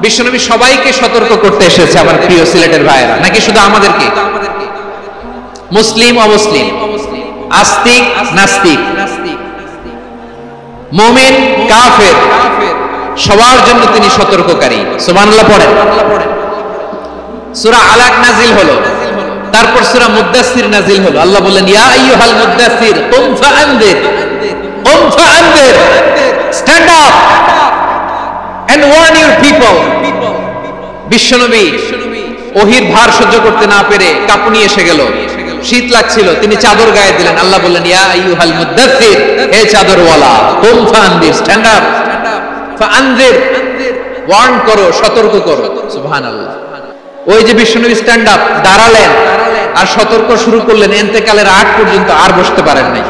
বিশ্ব নবী সবাইকে সতর্ক করতে এসেছে, আমার প্রিয় সিলেটের ভাইয়েরা। নাকি শুধু আমাদেরকে? মুসলিম অমুসলিম, আস্তিক নাস্তিক, মুমিন কাফের, সবার জন্য তিনি সতর্ককারী। সুবহানাল্লাহ পড়েন। সূরা আলাক নাজিল হলো, তারপর সূরা মুদ্দাসসির নাজিল হলো। আল্লাহ বলেন, ইয়া আইয়ুহাল মুদ্দাসসির কুম ফাআনদির, কুম ফাআনদির, stand up and warn your people. বিশ্বনবী ওহীর ভার সহ্য করতে না পেরে কাঁপুনি এসে গেল, শীত লাগছিল, তিনি চাদর গায়ে দিলেন। আল্লাহ বললেন, ইয়া আইয়ুহাল মুদ্দাসসির, হে চাদরওয়ালা, কুম ফাআনদির, স্ট্যান্ড আপ, ফাআনদির, ওয়ার্ন করো, সতর্ক করো। সুবহানাল্লাহ। ওই যে বিশ্বনবী স্ট্যান্ড আপ, দাঁড়ালেন আর সতর্ক শুরু করলেন, ইন্তেকালের আগ পর্যন্ত আর বসতে পারেন নাই।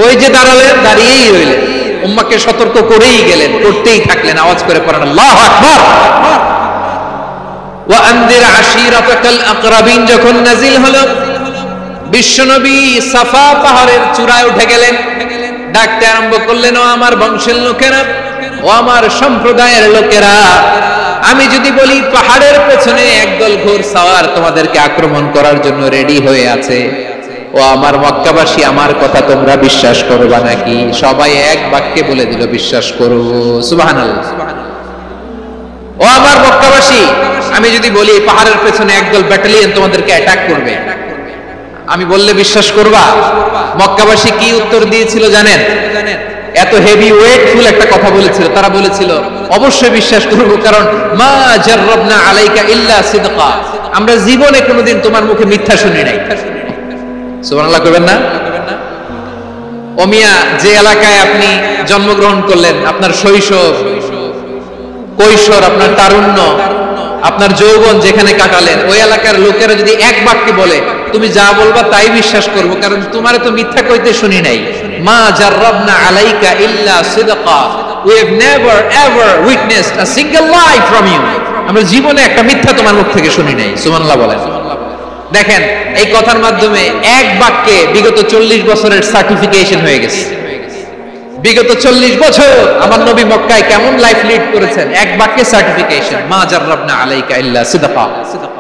ওই যে দাঁড়ালেন, দাঁড়িয়েই রইলেন, উম্মাহকে সতর্ক করেই গেলেন, করতেই থাকলেন। আওয়াজ করে পড়েন আল্লাহু আকবার। ওয়া আনদির আশীরাতাকাল আকরাবিন যখন নাজিল হলো, বিশ্বনবী সাফা পাহাড়ের চূড়ায় উঠে গেলেন, ডাকতে আরম্ভ করলেন, ও আমার বংশের লোকেরা, ও আমার সম্প্রদায়ের লোকেরা, আমি যদি বলি পাহাড়ের পেছনে একদল ঘোড়সাওয়ার তোমাদেরকে আক্রমণ করার জন্য রেডি হয়ে আছে, ও আমার মক্কাবাসী, আমার কথা তোমরা বিশ্বাস করবা নাকি? সবাই এক বাক্যে বলে দিল, বিশ্বাস করব। সুবহানাল্লাহ। ও আমার মক্কাবাসী, আমি যদি বলি পাহাড়ের পেছনে একদল ব্যাটালিয়ন তোমাদেরকে অ্যাটাক করবে, আমি বললে বিশ্বাস করবা? মক্কাবাসী কি উত্তর দিয়েছিল জানেন? এত হেভি ওয়েটফুল একটা কথা বলেছিল। তারা বলেছিল, অবশ্যই বিশ্বাস করব, কারণ মা জাররাবনা আলাইকা ইল্লা সিদকা, আমরা জীবনে কোনোদিন তোমার মুখে মিথ্যা শুনি নাই। সুবহানাল্লাহ করবেন না? ও মিয়া, যে এলাকায় আপনি জন্মগ্রহণ করলেন, আপনার শৈশব, কৈশোর, আপনার তারুণ্য, আপনার যৌবন যেখানে কাটালেন, ওই এলাকার লোকেরা যদি এক বাক্যে বলে তুমি যা বলবা তাই বিশ্বাস করব, কারণ তোমারে তো মিথ্যা কইতে শুনি নাই। মা জাররাবনা আলাইকা ইল্লা সিদকা, we have never ever witnessed a single lie from you, আমরা জীবনে একটা মিথ্যা তোমার মুখ থেকে শুনি নাই। সুবহানাল্লাহ বলেন। দেখেন, এই কথার মাধ্যমে এক বাক্যে বিগত 40 বছরের সার্টিফিকেশন হয়ে গেছে। বিগত 40 বছর আমার নবী মক্কায় কেমন লাইফ লিড করেছেন, এক বাক্যে সার্টিফিকেশন, মা জাররাবনা আলাইকা ইল্লা সিদকা।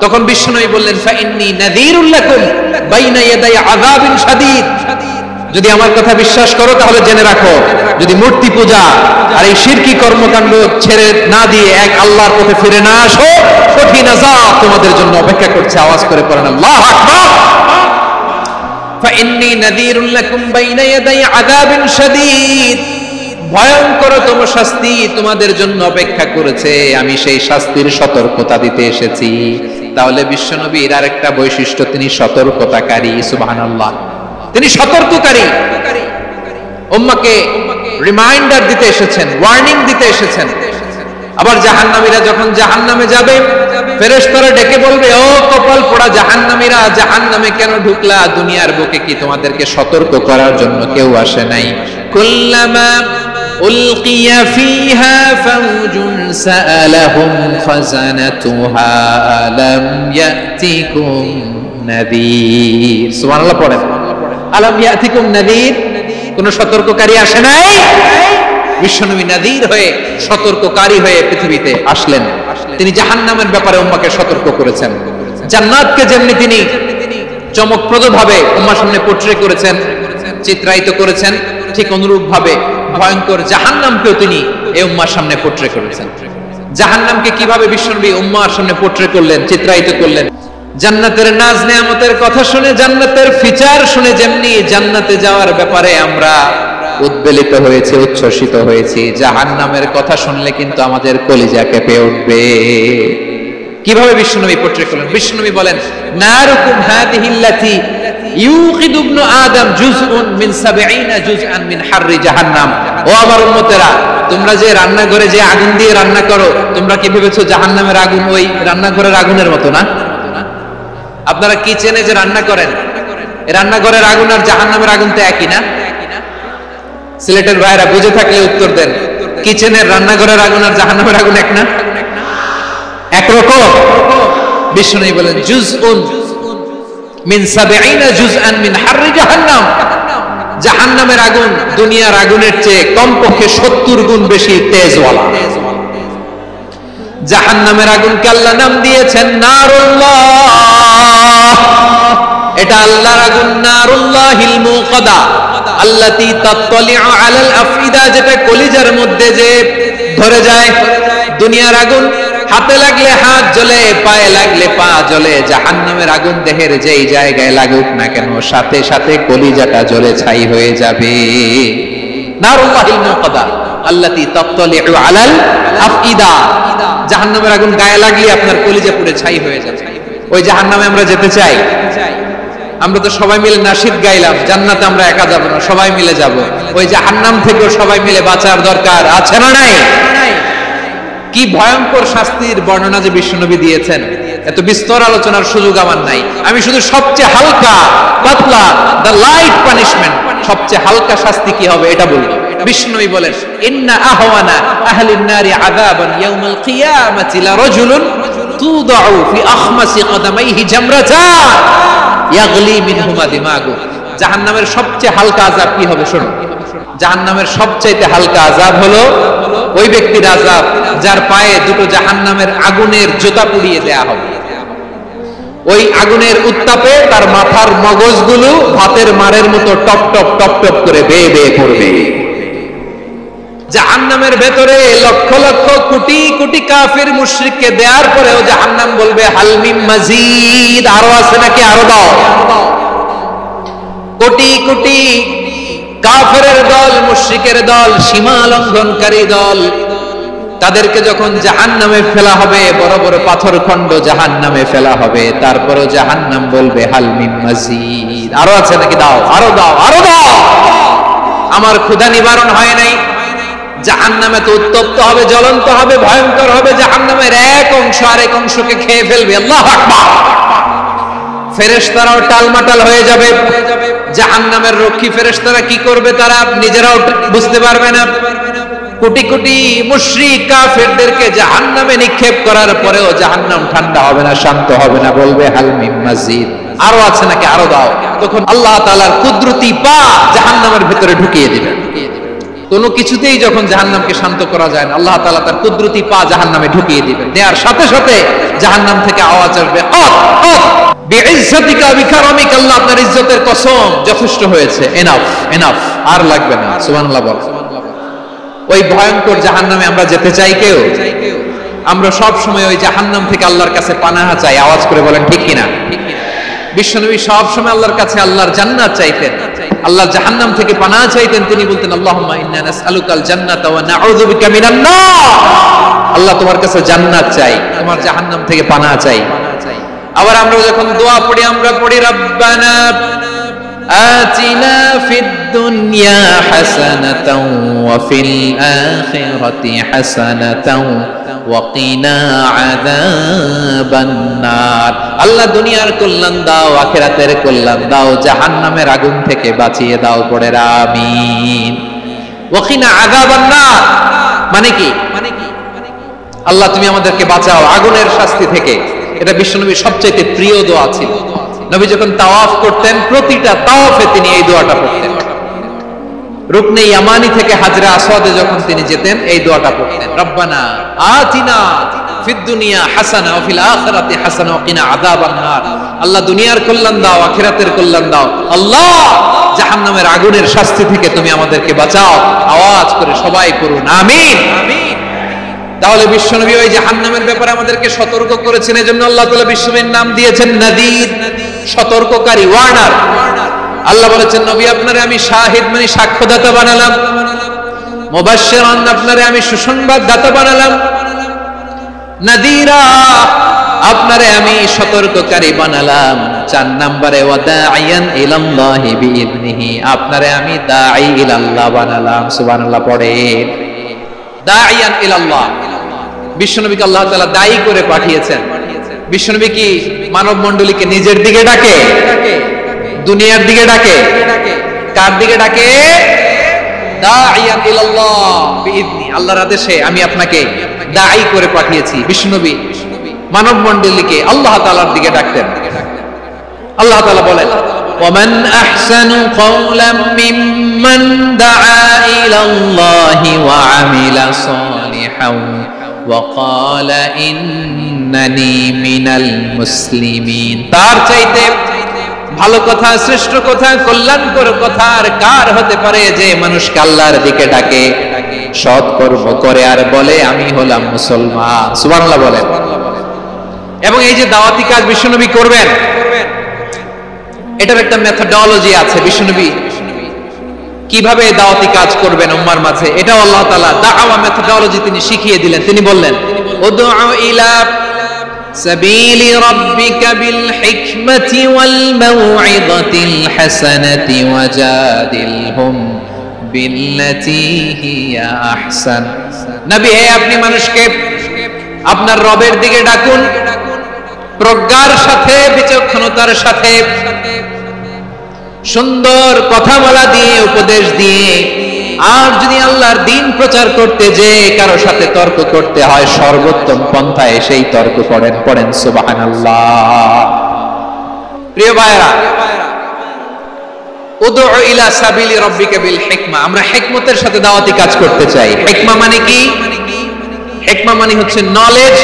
তখন বিশ্বনবী বললেন, ফাইন্নী নাযীরুল লাকুম বাইনা ইয়াদাই আযাবিন শাদীদ, যদি আমার কথা বিশ্বাস করো তাহলে জেনে রাখো, যদি মূর্তি পূজা আর এই শিরকি কর্মকাণ্ড ছেড়ে না দিয়ে এক আল্লাহর পথে ফিরে না আসো, কঠিন আযাব তোমাদের জন্য অপেক্ষা করছে। আওয়াজ করে পড়েন আল্লাহু আকবার। ফাইন্নী নাযীরুল লাকুম বাইনা ইয়াদাই আযাবিন শাদীদ, ভয়ঙ্করতম শাস্তি তোমাদের জন্য অপেক্ষা করেছে, আমি সেই শাস্তির সতর্কতা দিতে এসেছি। তাহলে বিশ্বনবীর আরেকটা বৈশিষ্ট্য, তিনি সতর্কতাকারী। সুবহানাল্লাহ, তিনি সতর্ককারী। উম্মাহকে রিমাইন্ডার দিতে এসেছেন, ওয়ার্নিং দিতে এসেছেন। আবার জাহান্নামীরা যখন জাহান্নামে যাবে, ফেরেশতারা ডেকে বলবে, ও কপাল পোড়া জাহান্নামীরা, জাহান্নামে কেন ঢুকলা? দুনিয়ার বুকে কি তোমাদেরকে সতর্ক করার জন্য কেউ আসে নাই? কুল্লামা উলকিয়া ফিহা ফাওজুন সাআলাহুম খাযানাতুহা আলাম ইয়াতিকুম নাযীর। সুবহানাল্লাহ পড়েন, আলাম ইয়াতিকুম নাযীর, কোন সতর্ককারী আসে নাই? বিশ্বনবী নাযীর হয়ে, সতর্ককারী হয়ে পৃথিবীতে আসলেন। তিনি জাহান্নামের ব্যাপারে উম্মাহকে সতর্ক করেছেন। জান্নাতকে যেমনি তিনি চমকপ্রদ ভাবে উম্মাহর সামনে পোট্রে করেছেন, চিত্রায়িত করেছেন, ঠিক অনুরূপ ভাবে ভয়ঙ্কর জাহান্নামকেও তিনি এই উম্মাহর সামনে পোট্রে করেছেন। জাহান্নামকে কিভাবে বিশ্বনবী উম্মাহর সামনে পোট্রে করলেন, চিত্রায়িত করলেন? জান্নাতের নাজ নেয়ামতের কথা শুনে, জান্নাতের ফিচার শুনে যেমনি জান্নাতে যাওয়ার ব্যাপারে আমরা উদ্বেলিত হয়েছে, উচ্ছ্বসিত হয়েছি, জাহান্নামের কথা শুনলে কিন্তু আমাদের কলিজা কেঁপে উঠবে। কিভাবে বিশ্বনবী পোট্রে করলেন? বিশ্বনবী বলেন, নারুকুম হাদিহিল্লাতি ইউকিদু ইবনু আদম জুজউন মিন 70 জুজআন মিন হাররি জাহান্নাম। ও আমার উম্মতেরা, তোমরা যে রান্নাঘরে যে আগুন দিয়ে রান্না করো, তোমরা কি ভেবেছো জাহান্নামের আগুন ওই রান্নাঘরের আগুনের মতো? না। আপনারা কিচেনে যে রান্না করেন, এই রান্নাঘরের আগুন আর জাহান্নামের আগুন তো একই না? সিলেটের ভাইরা বুঝে থাকলে উত্তর দেন, কিচেনের রান্নাঘরের আগুন আর জাহান্নামের আগুন এক না? একরকম? বিশ্বনবী বলেন, জুজউন মিন 70 জুজআন মিন হাররি জাহান্নাম, জাহান্নামের আগুন দুনিয়ার আগুনের চেয়ে কমপক্ষে 70 গুণ বেশি তেজওয়ালা। জাহান্নামের আগুনকে আল্লাহ নাম দিয়েছেন নারুল্লাহ। এটা আল্লাহর আগুন, নারুল্লাহিল মুকাদা আল্লাতী তাত্তালিউ আলাল আফইদা, যেটা কলিজার মধ্যে যে ধরে যায়। দুনিয়ার আগুন হাতে লাগলে হাত জ্বলে, পায়ে লাগলে পা জ্বলে। জাহান্নামের আগুন দেহের যেই জায়গায় লাগুক না কেন, সাথে সাথে কলিজাটা জ্বলে ছাই হয়ে যাবে। নারুল্লাহিল মুকাদা আল্লাতী তাত্তালিউ আলাল আফইদা, জাহান্নামের আগুন গায়ে লাগলে আপনার কলিজা পুড়ে ছাই হয়ে যাবে। ওই জাহান্নামে আমরা যেতে চাই? আমরা তো সবাই মিলে নাশিদ গাইলাম, জান্নাতে আমরা একা যাব না, সবাই মিলে যাব। ওই জাহান্নাম থেকেও সবাই মিলে বাঁচার দরকার আছে না নাই? কি ভয়ঙ্কর শাস্তির বর্ণনা যে বিশ্বনবী দিয়েছেন, এত বিস্তর আলোচনার সুযোগ আমার নাই। আমি শুধু সবচেয়ে হালকা পাতলা, দ্য লাইট পানিশমেন্ট, সবচেয়ে হালকা শাস্তি কি হবে এটা বলি। বিশ্বনবী বলেন, ইন্না আহওয়ানা আহলিন নারি আযাবান ইয়াউমাল কিয়ামাতি লারাজুলুন তুদাউ ফি আখমাসি কদামাইহি জামরাতান ইয়াগলি মিনহুমা দিমাগু। জাহান্নামের সবচেয়ে হালকা আযাব কি হবে শুনুন। জাহান্নামের সবচাইতে হালকা আযাব হলো ওই ব্যক্তির আযাব যার পায়ে দুটো জাহান্নামের আগুনের জুতা পুড়িয়ে দেয়া হবে। ওই আগুনের উত্তাপে তার মাথার মগজগুলো ভাতের মারের মতো টপ টপ টপ টপ করে বেয়ে বেয়ে পড়বে। জাহান্নামের ভেতরে লক্ষ লক্ষ কোটি কোটি কাফির মুশরিককে দেওয়ার পরেও জাহান্নাম বলবে, হাল মিন মাজিদ, আরো আছে নাকি, আরো দাও। কোটি কোটি কাফেরের দল, মুশরিকের দল, সীমা লঙ্ঘনকারী দল, তাদেরকে যখন জাহান্নামে ফেলা হবে, বড় বড় পাথর খণ্ড জাহান্নামে ফেলা হবে, তারপরও জাহান্নাম বলবে, হাল মিন মাজিদ, আরো আছে নাকি, দাও, আরো দাও, আরো দাও। আমার ক্ষুধা নিবারণ হয় নাই। জাহান্নামে তো উত্তপ্ত হবে, জ্বলন্ত হবে, ভয়ঙ্কর হবে। জাহান্নামের এক অংশ আরেক অংশকে খেয়ে ফেলবে। আল্লাহু আকবার। ফেরেশতারাও টালমাটাল হয়ে যাবে। জাহান্নামের রক্ষী ফেরেশতারা কি করবে তারা নিজেরাও বুঝতে পারবে না। কোটি কোটি মুশরিক কাফেরদেরকে জাহান্নামে নিক্ষেপ করার পরেও জাহান্নাম ঠান্ডা হবে না, শান্ত হবে না, বলবে হাল মিন মাজিদ, আরো আছে নাকি, আরো দাও। তখন আল্লাহ তাআলার কুদরতি পা জাহান্নামের ভিতরে ঢুকিয়ে দিবেন। কোনো কিছুতেই যখন জাহান্নামকে শান্ত করা যায় না, আল্লাহ তাআলা তার কুদরতি পা জাহান্নামে ঢুকিয়ে দিবেন। দেওয়ার সাথে সাথে জাহান্নাম থেকে আওয়াজ আসবে, অফ অফ বিইজ্জাতিকা বিকারামিকা, আল্লাহ আপনার ইজ্জতের কসম, যথেষ্ট হয়েছে, এনাফ এনাফ, আর লাগবে না। সুবহানাল্লাহ বল। ওই ভয়ঙ্কর জাহান্নামে আমরা যেতে চাই কেউ? আমরা সব সময় ওই জাহান্নাম থেকে আল্লাহর কাছে পানাহা চাই। আওয়াজ করে বলেন ঠিক কিনা? বিশ্বনবী সব সময় আল্লাহর কাছে আল্লাহর জান্নাত চাইতেন, আল্লাহর জাহান্নাম থেকে পানাহা চাইতেন। তিনি বলতেন আল্লাহুম্মা ইন্না নাসআলুকাল জান্নাতা ওয়া নাউযু বিকা মিনান নার। আল্লাহ তোমার কাছে জান্নাত চাই, তোমার জাহান্নাম থেকে পানাহা চাই। আবার আমরা যখন দোয়া পড়ি, আমরা পড়ি রব্বানা আতিনা ফিদ দুনিয়া হাসানাতাও ওয়া ফিল আখিরাতি হাসানাতাও ওয়া কিনা আযাবান নার। আল্লাহ দুনিয়ার কল্যাণ দাও, আখিরাতের কল্যাণ দাও, জাহান্নামের আগুন থেকে বাঁচিয়ে দাও। পড়ে আমিন। ওয়া কিনা আযাবান নার মানে কি? আল্লাহ তুমি আমাদেরকে বাঁচাও আগুনের শাস্তি থেকে। এটা বিশ্বনবীর সবচেয়ে প্রিয় দোয়া ছিল। নবী যখন তাওয়াফ করতেন, প্রতিটা তাওয়াফে তিনি এই দোয়াটা পড়তেন। রুকনে ইয়ামানি থেকে হাজরা আসওয়াদে যখন তিনি যেতেন, এই দোয়াটা পড়তেন, রব্বানা আতিনা ফিদ দুনিয়া হাসানা ওয়া ফিল আখিরাতি হাসানা ওয়া কিনা আযাবান নার। আল্লাহ দুনিয়ার কল্যাণ দাও, আখিরাতের কল্যাণ দাও। আল্লাহ জাহান্নামের আগুনের শাস্তি থেকে তুমি আমাদেরকে বাঁচাও। আওয়াজ করে সবাই করুন আমিন। তাহলে বিশ্বনবী ওই জাহান্নামের ব্যাপারে আমাদেরকে সতর্ক করেছেন। এজন্য আল্লাহ তাআলা বিশ্বনবীর নাম দিয়েছেন নাদির, সতর্ককারী, ওয়ার্নার। আল্লাহ বলেছেন নবী আপনারে আমি শাহিদ মানে সাক্ষ্যদাতা বানালাম, মুবাশশিরান আপনারে আমি সুসংবাদদাতা বানালাম, নাদিরা আপনারে আমি সতর্ককারী বানালাম। 4 নম্বরে ওয়া দাঈয়ান ইলাল্লাহি বিইذনিহি, আপনারে আমি দাঈ ইলাল্লাহ বানালাম। সুবহানাল্লাহ পড়েন। দাঈয়ান ইলাল্লাহ, বিশ্বনবীকে আল্লাহ তাআলা দায়ী করে পাঠিয়েছেন। বিশ্বনবী কি মানব মণ্ডলীকে নিজের দিকে ডাকে? দুনিয়ার দিকে ডাকে? কার দিকে ডাকে? দাঈয়ান ইলাল্লাহ বিইذনি, আল্লাহর আদেশে আমি আপনাকে দায়ী করে পাঠিয়েছি। বিশ্বনবী মানব মণ্ডলীকে আল্লাহ তাআলার দিকে ডাকতেন। আল্লাহ তাআলা বলেন ومن أحسن قولا ممن دعا إلى الله وعمل صالحا وقال إنني من المسلمين। তার চাইতে ভালো কথা, শ্রেষ্ঠ কথা, কল্যাণকর কথা আর কার হতে পারে যে মানুষকে আল্লাহর দিকে ডাকে, সৎ কর্ম করে আর বলে আমি হলাম মুসলমান। সুবহানাল্লাহ বলেন। এবং এই যে দাওয়াতি কাজ বিশ্বনবী করবেন, এটার একটা মেথডোলজি আছে। বিশ্বনবী কিভাবে দাওয়াতি কাজ করবেন উম্মার মাঝে, এটাও আল্লাহ তাআলা দাওয়া মেথডোলজি তিনি শিখিয়ে দিলেন। তিনি বললেন উদউ ইলা সাবিলি রাব্বিকা বিল হিকমাতি ওয়াল মাউইযাতিল হাসানাতি ওয়াজাদিলহুম বিল্লাতী হিয়া আহসান। নবী হে আপনি মানুষকে আপনার রবের দিকে ডাকুন, প্রজ্ঞার সাথে, বিচক্ষণতার সাথে, সুন্দর কথা বলা দিয়ে, উপদেশ দিয়ে। আর যদি আল্লাহর দ্বীন প্রচার করতে যে কারো সাথে তর্ক করতে হয়, সর্বোত্তম পন্থায় সেই তর্ক করেন। পড়েন সুবহানাল্লাহ। প্রিয় ভাইরা, উদউ ইলা সাবিলি রাব্বিকা বিল হিকমা, আমরা হিকমতের সাথে দাওয়াতি কাজ করতে চাই। হিকমা মানে কি? হিকমা মানে হচ্ছে knowledge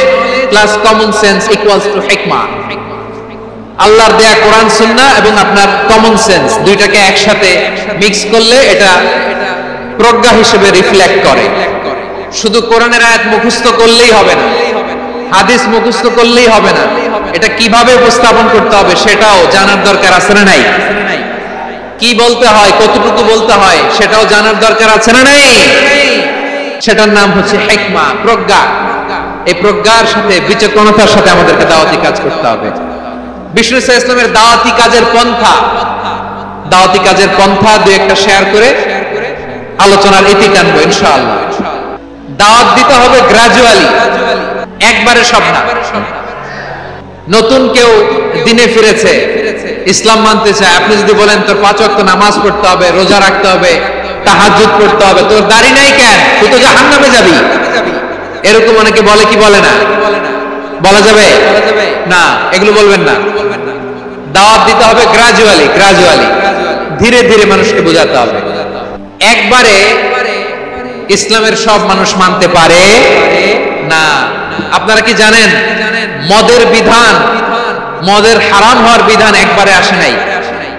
plus common sense equals to হিকমা। আল্লাহর দেয়া কোরআন সুন্নাহ এবং আপনার কমন সেন্স দুইটাকে একসাথে মিক্স করলে এটা প্রজ্ঞা হিসেবে রিফ্লেক্ট করে। শুধু কোরআনের আয়াত মুখস্থ করলেই হবে না, হাদিস মুখস্থ করলেই হবে না, এটা কিভাবে উপস্থাপন করতে হবে সেটাও জানার দরকার আছে না নাই? কি বলতে হয়, কতটুকু বলতে হয় সেটাও জানার দরকার আছে না নাই? সেটার নাম হচ্ছে হিকমা, প্রজ্ঞা। এই প্রজ্ঞার সাথে, বিচক্ষণতার সাথে আমাদেরকে দাওয়াতি কাজ করতে হবে। বিষ্ণু ইসলামের দাওয়াতি কাজের পন্থা দুই একটা শেয়ার করে আলোচনার ইতি টানবো ইনশাআল্লাহ। দাওয়াত দিতে হবে গ্রাজুয়ালি, একবারে সব না। নতুন কেউ দিনে ফিরেছে, ইসলাম মানতে চায়, আপনি যদি বলেন তোর 5 ওয়াক্ত নামাজ পড়তে হবে, রোজা রাখতে হবে, তাহাজ্জুদ পড়তে হবে, তোর দাড়ি নাই কেন, তুই তো জাহান্নামে যাবি, এরকম অনেকে বলে কি বলে না? বলা যাবে না, এগুলো বলবেন না। দাওয়াত দিতে হবে গ্রাজুয়ালি, ধীরে ধীরে মানুষকে বোঝাতে হবে। একবারে ইসলামের সব মানুষ মানতে পারে না। আপনারা কি জানেন মদের বিধান, মদের হারাম হওয়ার বিধান একবারে আসে নাই।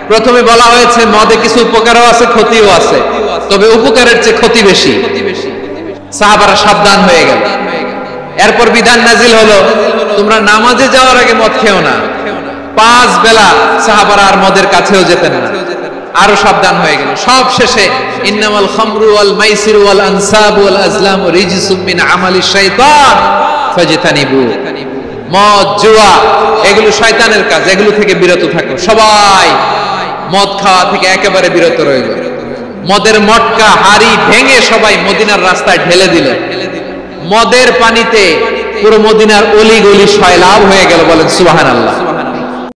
প্রথমে বলা হয়েছে মদে কিছু উপকারও আছে, ক্ষতিও আছে, তবে উপকারের চেয়ে ক্ষতি বেশি। সাহাবারা সাবধান হয়ে গেল। এরপর বিধান নাজিল হলো তোমরা নামাজে যাওয়ার আগে মদ খেও না। 5 বেলা সাহাবারা আর মদের কাছেও যেতেন না, আরো সাবধান হয়ে গেল। সব শেষে ইন্নামাল খামরু ওয়াল মাইসিরু ওয়াল আনসাবু ওয়াল আজলামু রিজসুম মিন আমালিশ শাইতান ফাজতানিবু। মদ, জুয়া এগুলো শয়তানের কাজ, এগুলো থেকে বিরত থাকো। সবাই মদ খাওয়া থেকে একেবারে বিরত রইল। মদের মটকা হাড়ি ভেঙে সবাই মদিনার রাস্তায় ঢেলে দিল। মদের পানিতে পুরো মদিনার অলি গলি সয়লাব হয়ে গেল। বলেন সুবহানাল্লাহ।